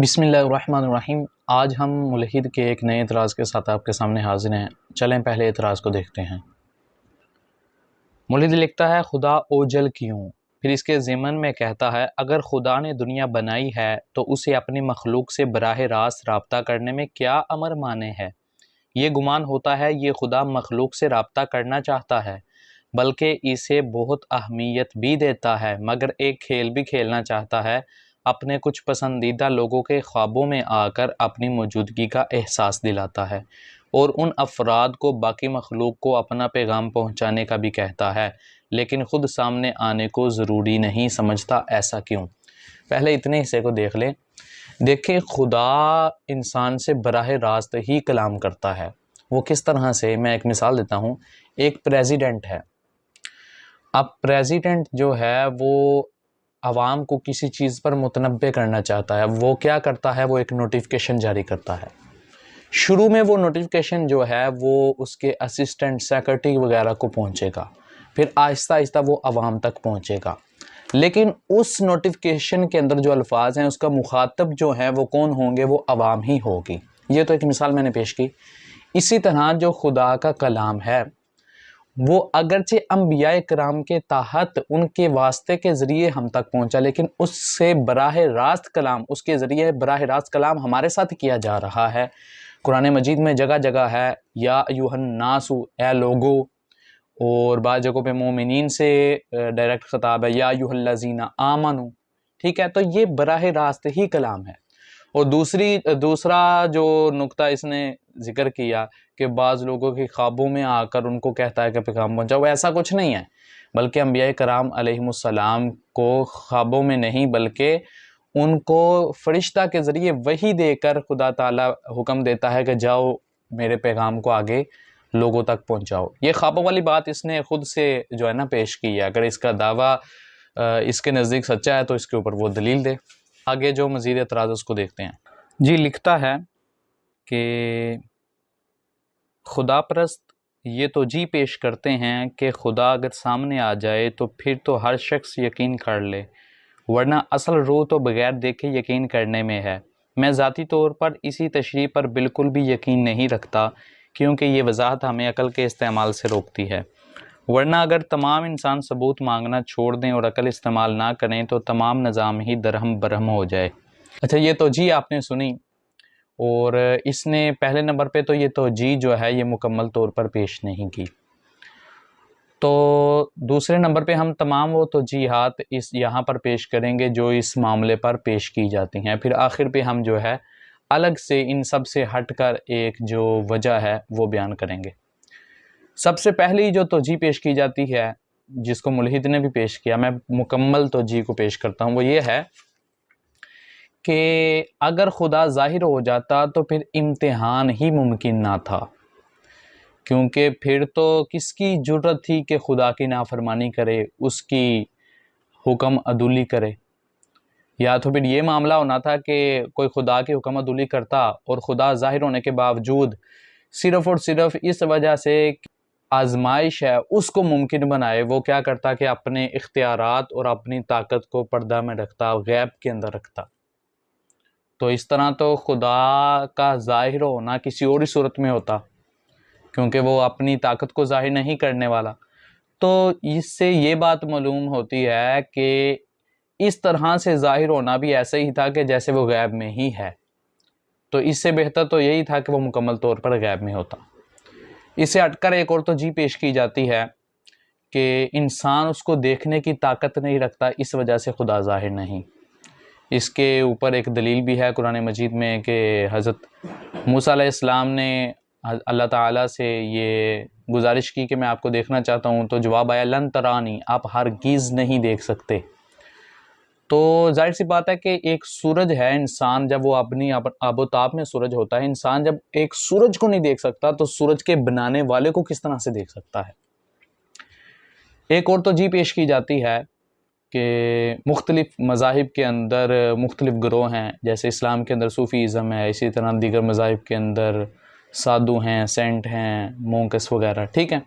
بسم اللہ الرحمن الرحیم۔ آج ہم ملحد کے ایک نئے اعتراض کے ساتھ آپ کے سامنے حاضر ہیں۔ چلیں پہلے اعتراض کو دیکھتے ہیں۔ ملحد لکھتا ہے خدا اوجل کیوں؟ پھر اس کے ضمن میں کہتا ہے اگر خدا نے دنیا بنائی ہے تو اسے اپنی مخلوق سے براہ راست رابطہ کرنے میں کیا امر مانے ہے؟ یہ گمان ہوتا ہے یہ خدا مخلوق سے رابطہ کرنا چاہتا ہے، بلکہ اسے بہت اہمیت بھی دیتا ہے، مگر ایک کھیل بھی کھیلنا چاہتا ہے، اپنے کچھ پسندیدہ لوگوں کے خوابوں میں آ کر اپنی موجودگی کا احساس دلاتا ہے اور ان افراد کو باقی مخلوق کو اپنا پیغام پہنچانے کا بھی کہتا ہے، لیکن خود سامنے آنے کو ضروری نہیں سمجھتا۔ ایسا کیوں؟ پہلے اتنے حصے کو دیکھ لیں۔ دیکھیں، خدا انسان سے براہ راست ہی کلام کرتا ہے۔ وہ کس طرح سے؟ میں ایک مثال دیتا ہوں۔ ایک پریزیڈنٹ ہے۔ اب پریزیڈنٹ جو ہے وہ عوام کو کسی چیز پر متنبع کرنا چاہتا ہے۔ وہ کیا کرتا ہے؟ وہ ایک نوٹیفیکیشن جاری کرتا ہے۔ شروع میں وہ نوٹیفیکیشن جو ہے وہ اس کے اسسٹنٹ، سیکرٹری وغیرہ کو پہنچے گا، پھر آہستہ آہستہ وہ عوام تک پہنچے گا، لیکن اس نوٹیفیکیشن کے اندر جو الفاظ ہیں اس کا مخاطب جو ہے وہ کون ہوں گے؟ وہ عوام ہی ہوگی۔ یہ تو ایک مثال میں نے پیش کی۔ اسی طرح جو خدا کا کلام ہے وہ اگرچہ انبیاء کرام کے تحت ان کے واسطے کے ذریعے ہم تک پہنچا، لیکن اس سے براہ راست کلام، اس کے ذریعے براہ راست کلام ہمارے ساتھ کیا جا رہا ہے۔ قرآن مجید میں جگہ جگہ ہے یا ایھا الناس، اے لوگو، اور بعض جگہوں پہ مومنین سے ڈائریکٹ خطاب ہے، یا ایھا الذین آمنوا، ٹھیک ہے؟ تو یہ براہ راست ہی کلام ہے۔ اور دوسرا جو نقطہ اس نے ذکر کیا کہ بعض لوگوں کے خوابوں میں آ کر ان کو کہتا ہے کہ پیغام پہنچاؤ، ایسا کچھ نہیں ہے، بلکہ انبیاء کرام علیہم السلام کو خوابوں میں نہیں بلکہ ان کو فرشتہ کے ذریعے وحی دے کر خدا تعالیٰ حکم دیتا ہے کہ جاؤ میرے پیغام کو آگے لوگوں تک پہنچاؤ۔ یہ خوابوں والی بات اس نے خود سے جو ہے نا پیش کی ہے۔ اگر اس کا دعویٰ اس کے نزدیک سچا ہے تو اس کے اوپر وہ دلیل دے۔ آگے جو مزید اعتراض اس کو دیکھتے ہیں۔ جی لکھتا ہے کہ خدا پرست یہ توجیہ پیش کرتے ہیں کہ خدا اگر سامنے آ جائے تو پھر تو ہر شخص یقین کر لے، ورنہ اصل روح تو بغیر دیکھے یقین کرنے میں ہے۔ میں ذاتی طور پر اسی تشریح پر بالکل بھی یقین نہیں رکھتا، کیونکہ یہ وضاحت ہمیں عقل کے استعمال سے روکتی ہے، ورنہ اگر تمام انسان ثبوت مانگنا چھوڑ دیں اور عقل استعمال نہ کریں تو تمام نظام ہی درہم برہم ہو جائے۔ اچھا، یہ توجیہ آپ نے سنی، اور اس نے پہلے نمبر پہ تو یہ توجیہ جو ہے یہ مکمل طور پر پیش نہیں کی۔ تو دوسرے نمبر پہ ہم تمام وہ توجیہات یہاں پر پیش کریں گے جو اس معاملے پر پیش کی جاتی ہیں، پھر آخر پہ ہم جو ہے الگ سے ان سب سے ہٹ کر ایک جو وجہ ہے وہ بیان کریں گے۔ سب سے پہلی جو توجیہ پیش کی جاتی ہے جس کو ملحد نے بھی پیش کیا، میں مکمل توجیہ کو پیش کرتا ہوں، وہ یہ ہے کہ اگر خدا ظاہر ہو جاتا تو پھر امتحان ہی ممکن نہ تھا، کیونکہ پھر تو کس کی جرت تھی کہ خدا کی نافرمانی کرے، اس کی حکم عدولی کرے؟ یا تو پھر یہ معاملہ ہونا تھا کہ کوئی خدا کی حکم عدولی کرتا اور خدا ظاہر ہونے کے باوجود صرف اور صرف اس وجہ سے آزمائش ہے اس کو ممکن بنائے، وہ کیا کرتا کہ اپنے اختیارات اور اپنی طاقت کو پردہ میں رکھتا، غیب کے اندر رکھتا۔ تو اس طرح تو خدا کا ظاہر ہونا کسی اور ہی صورت میں ہوتا، کیونکہ وہ اپنی طاقت کو ظاہر نہیں کرنے والا۔ تو اس سے یہ بات معلوم ہوتی ہے کہ اس طرح سے ظاہر ہونا بھی ایسا ہی تھا کہ جیسے وہ غیب میں ہی ہے۔ تو اس سے بہتر تو یہی تھا کہ وہ مکمل طور پر غیب میں ہوتا۔ اس سے ہٹ کر ایک اور توجیہ پیش کی جاتی ہے کہ انسان اس کو دیکھنے کی طاقت نہیں رکھتا، اس وجہ سے خدا ظاہر نہیں۔ اس کے اوپر ایک دلیل بھی ہے قرآن مجید میں کہ حضرت موسیٰ علیہ السلام نے اللہ تعالیٰ سے یہ گزارش کی کہ میں آپ کو دیکھنا چاہتا ہوں، تو جواب آیا لن ترانی، آپ ہرگز نہیں دیکھ سکتے۔ تو ظاہر سی بات ہے کہ ایک سورج ہے، انسان جب وہ اپنی آب و تاب میں سورج ہوتا ہے، انسان جب ایک سورج کو نہیں دیکھ سکتا تو سورج کے بنانے والے کو کس طرح سے دیکھ سکتا ہے؟ ایک اور توجیہ پیش کی جاتی ہے کہ مختلف مذاہب کے اندر مختلف گروہ ہیں، جیسے اسلام کے اندر صوفی ازم ہے، اسی طرح دیگر مذاہب کے اندر سادھو ہیں، سینٹ ہیں، مونکس وغیرہ، ٹھیک ہے؟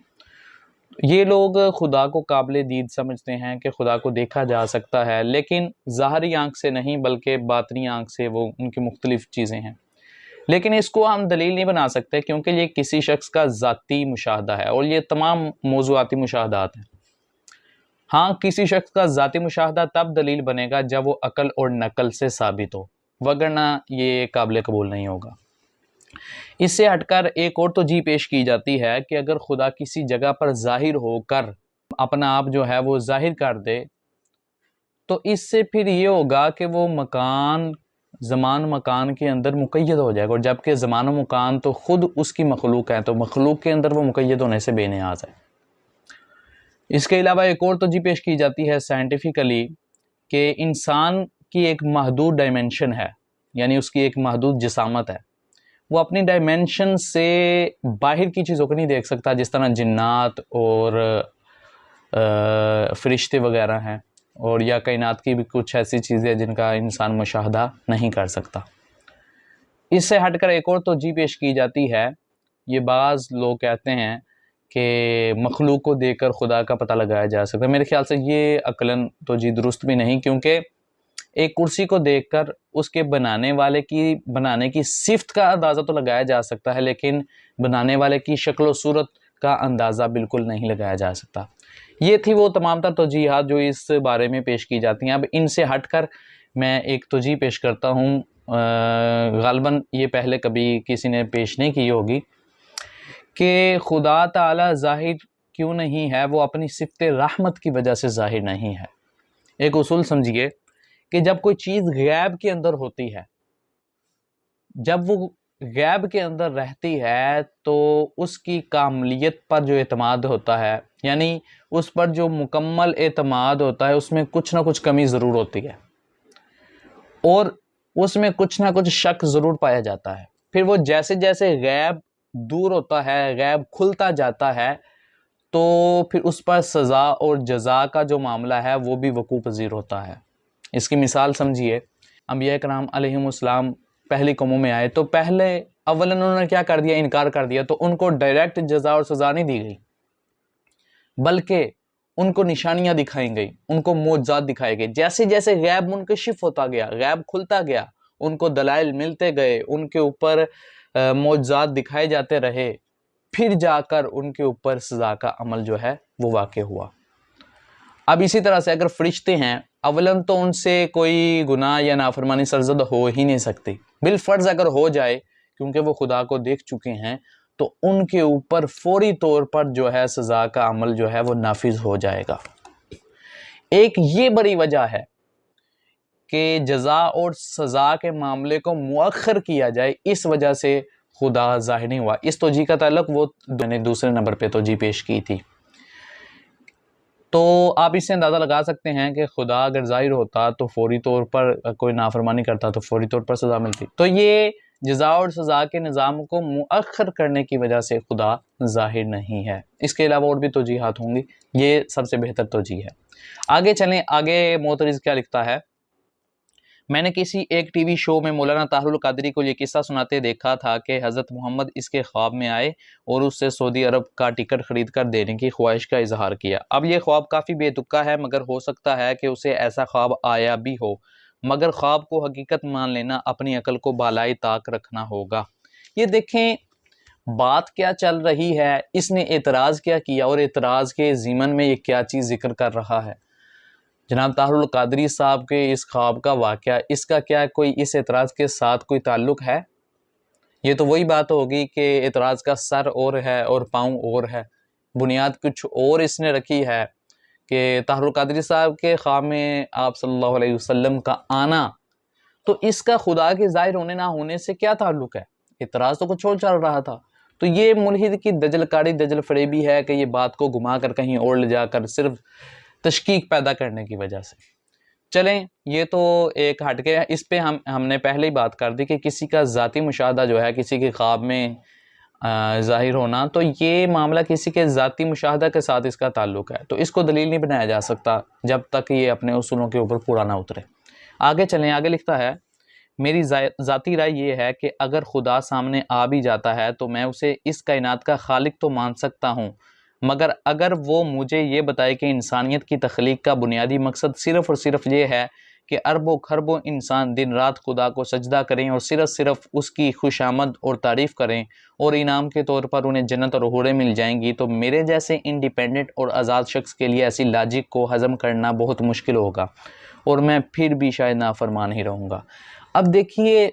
یہ لوگ خدا کو قابل دید سمجھتے ہیں کہ خدا کو دیکھا جا سکتا ہے، لیکن ظاہری آنکھ سے نہیں بلکہ باطنی آنکھ سے، وہ ان کی مختلف چیزیں ہیں۔ لیکن اس کو ہم دلیل نہیں بنا سکتے کیونکہ یہ کسی شخص کا ذاتی مشاہدہ ہے، اور یہ تمام موضوعاتی مشاہدات ہیں۔ ہاں، کسی شخص کا ذاتی مشاہدہ تب دلیل بنے گا جب وہ عقل اور نقل سے ثابت ہو، وگرنہ یہ قابل قبول نہیں ہوگا۔ اس سے ہٹ کر ایک اور توجیہ پیش کی جاتی ہے کہ اگر خدا کسی جگہ پر ظاہر ہو کر اپنا آپ جو ہے وہ ظاہر کر دے تو اس سے پھر یہ ہوگا کہ وہ زمان مکان کے اندر مقید ہو جائے گا، اور جبکہ زمان و مکان تو خود اس کی مخلوق ہے، تو مخلوق کے اندر وہ مقید ہونے سے بے نیاز ہے۔ اس کے علاوہ ایک اور توجیہ پیش کی جاتی ہے سائنٹیفکلی کہ انسان کی ایک محدود ڈائمنشن ہے، یعنی اس کی ایک محدود جسامت ہے، وہ اپنی ڈائمنشن سے باہر کی چیزوں کو نہیں دیکھ سکتا، جس طرح جنات اور فرشتے وغیرہ ہیں، اور یا کائنات کی بھی کچھ ایسی چیزیں جن کا انسان مشاہدہ نہیں کر سکتا۔ اس سے ہٹ کر ایک اور توجیہ پیش کی جاتی ہے، یہ بعض لوگ کہتے ہیں کہ مخلوق کو دیکھ کر خدا کا پتہ لگایا جا سکتا ہے۔ میرے خیال سے یہ عقلاً توجیہ درست بھی نہیں، کیونکہ ایک کرسی کو دیکھ کر اس کے بنانے کی صفت کا اندازہ تو لگایا جا سکتا ہے، لیکن بنانے والے کی شکل و صورت کا اندازہ بالکل نہیں لگایا جا سکتا۔ یہ تھی وہ تمام تر توجیہات جو اس بارے میں پیش کی جاتی ہیں۔ اب ان سے ہٹ کر میں ایک توجیہ پیش کرتا ہوں، غالباً یہ پہلے کبھی کسی نے پیش نہیں کی ہوگی، کہ خدا تعالی ظاہر کیوں نہیں ہے؟ وہ اپنی صفت رحمت کی وجہ سے ظاہر نہیں ہے۔ ایک اصول سمجھیے کہ جب کوئی چیز غیب کے اندر ہوتی ہے، جب وہ غیب کے اندر رہتی ہے تو اس کی کاملیت پر جو اعتماد ہوتا ہے، یعنی اس پر جو مکمل اعتماد ہوتا ہے، اس میں کچھ نہ کچھ کمی ضرور ہوتی ہے، اور اس میں کچھ نہ کچھ شک ضرور پایا جاتا ہے۔ پھر وہ جیسے جیسے غیب دور ہوتا ہے، غیب کھلتا جاتا ہے، تو پھر اس پر سزا اور جزا کا جو معاملہ ہے وہ بھی وقوع پذیر ہوتا ہے۔ اس کی مثال سمجھیے، انبیاء کرام علیہم السلام پہلی قوموں میں آئے تو پہلے اولاً انہوں نے کیا کر دیا؟ انکار کر دیا، تو ان کو ڈائریکٹ جزا اور سزا نہیں دی گئی، بلکہ ان کو نشانیاں دکھائیں گئی، ان کو معجزات دکھائے گئے۔ جیسے جیسے غیب منکشف ہوتا گیا، غیب کھلتا گیا، ان کو دلائل ملتے گئے، ان کے اوپر معجزات دکھائے جاتے رہے، پھر جا کر ان کے اوپر سزا کا عمل جو ہے وہ واقع ہوا۔ اب اسی طرح سے اگر فرشتے ہیں، اولاً تو ان سے کوئی گناہ یا نافرمانی سرزد ہو ہی نہیں سکتی، بالفرض اگر ہو جائے کیونکہ وہ خدا کو دیکھ چکے ہیں تو ان کے اوپر فوری طور پر جو ہے سزا کا عمل جو ہے وہ نافذ ہو جائے گا۔ ایک یہ بڑی وجہ ہے کہ جزا اور سزا کے معاملے کو مؤخر کیا جائے، اس وجہ سے خدا ظاہر نہیں ہوا۔ اس توجیہ کا تعلق وہ میں نے دوسرے نمبر پہ توجیہ پیش کی تھی۔ تو آپ اس سے اندازہ لگا سکتے ہیں کہ خدا اگر ظاہر ہوتا تو فوری طور پر کوئی نافرمانی کرتا تو فوری طور پر سزا ملتی۔ تو یہ جزا اور سزا کے نظام کو مؤخر کرنے کی وجہ سے خدا ظاہر نہیں ہے۔ اس کے علاوہ اور بھی توجیہات ہوں گی، یہ سب سے بہتر توجیہ ہے۔ آگے چلیں، آگے معترض کیا لکھتا ہے؟ میں نے کسی ایک ٹی وی شو میں مولانا طاہر القادری کو یہ قصہ سناتے دیکھا تھا کہ حضرت محمد اس کے خواب میں آئے اور اس سے سعودی عرب کا ٹکٹ خرید کر دینے کی خواہش کا اظہار کیا۔ اب یہ خواب کافی بے تکا ہے، مگر ہو سکتا ہے کہ اسے ایسا خواب آیا بھی ہو، مگر خواب کو حقیقت مان لینا اپنی عقل کو بالائے طاق رکھنا ہوگا۔ یہ دیکھیں بات کیا چل رہی ہے، اس نے اعتراض کیا کیا، اور اعتراض کے ضمن میں یہ کیا چیز ذکر کر رہا ہے۔ جناب طاہر القادری صاحب کے اس خواب کا واقعہ، اس کا کیا کوئی اس اعتراض کے ساتھ کوئی تعلق ہے؟ یہ تو وہی بات ہوگی کہ اعتراض کا سر اور ہے اور پاؤں اور ہے، بنیاد کچھ اور اس نے رکھی ہے کہ طاہر القادری صاحب کے خواب میں آپ صلی اللہ علیہ وسلم کا آنا، تو اس کا خدا کے ظاہر ہونے نہ ہونے سے کیا تعلق ہے؟ اعتراض تو کچھ اور چل رہا تھا۔ تو یہ ملحد کی دجل کاری، دجل فریبی ہے کہ یہ بات کو گھما کر کہیں اور لے جا کر صرف تشکیک پیدا کرنے کی وجہ سے۔ چلیں، یہ تو ایک ہٹ کے، اس پہ ہم نے پہلے ہی بات کر دی کہ کسی کا ذاتی مشاہدہ جو ہے، کسی کے خواب میں ظاہر ہونا، تو یہ معاملہ کسی کے ذاتی مشاہدہ کے ساتھ اس کا تعلق ہے، تو اس کو دلیل نہیں بنایا جا سکتا جب تک یہ اپنے اصولوں کے اوپر پورا نہ اترے۔ آگے چلیں، آگے لکھتا ہے، میری ذاتی رائے یہ ہے کہ اگر خدا سامنے آ بھی جاتا ہے تو میں اسے اس کائنات کا خالق تو مان سکتا ہوں، مگر اگر وہ مجھے یہ بتائے کہ انسانیت کی تخلیق کا بنیادی مقصد صرف اور صرف یہ ہے کہ اربوں خربوں انسان دن رات خدا کو سجدہ کریں اور صرف اس کی خوش آمد اور تعریف کریں اور انعام کے طور پر انہیں جنت اور حوریں مل جائیں گی، تو میرے جیسے انڈیپینڈنٹ اور آزاد شخص کے لیے ایسی لاجک کو ہضم کرنا بہت مشکل ہوگا، اور میں پھر بھی شاید نافرمان ہی رہوں گا۔ اب دیکھیے،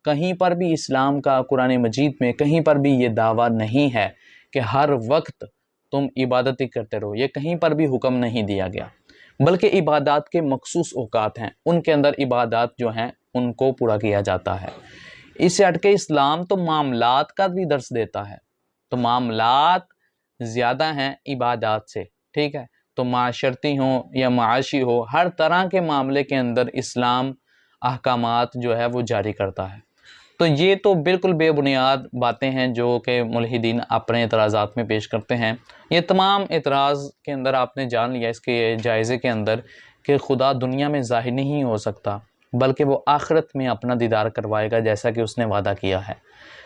کہیں پر بھی اسلام کا قرآن مجید میں کہیں پر بھی یہ دعویٰ نہیں ہے کہ ہر وقت تم عبادت ہی کرتے رہو، یہ کہیں پر بھی حکم نہیں دیا گیا، بلکہ عبادات کے مخصوص اوقات ہیں، ان کے اندر عبادات جو ہیں ان کو پورا کیا جاتا ہے۔ اس سے ہٹ کے اسلام تو معاملات کا بھی درس دیتا ہے، تو معاملات زیادہ ہیں عبادات سے، ٹھیک ہے؟ تو معاشرتی ہوں یا معاشی ہو، ہر طرح کے معاملے کے اندر اسلام احکامات جو ہے وہ جاری کرتا ہے۔ تو یہ تو بالکل بے بنیاد باتیں ہیں جو کہ ملحدین اپنے اعتراضات میں پیش کرتے ہیں۔ یہ تمام اعتراض کے اندر آپ نے جان لیا اس کے جائزے کے اندر کہ خدا دنیا میں ظاہر نہیں ہو سکتا، بلکہ وہ آخرت میں اپنا دیدار کروائے گا جیسا کہ اس نے وعدہ کیا ہے۔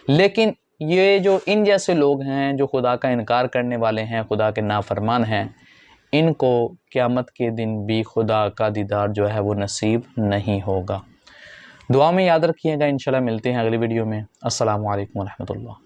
لیکن یہ جو ان جیسے لوگ ہیں جو خدا کا انکار کرنے والے ہیں، خدا کے نافرمان ہیں، ان کو قیامت کے دن بھی خدا کا دیدار جو ہے وہ نصیب نہیں ہوگا۔ دعا میں یاد رکھیے گا، انشاءاللہ ملتے ہیں اگلی ویڈیو میں۔ السلام علیکم ورحمۃ اللہ۔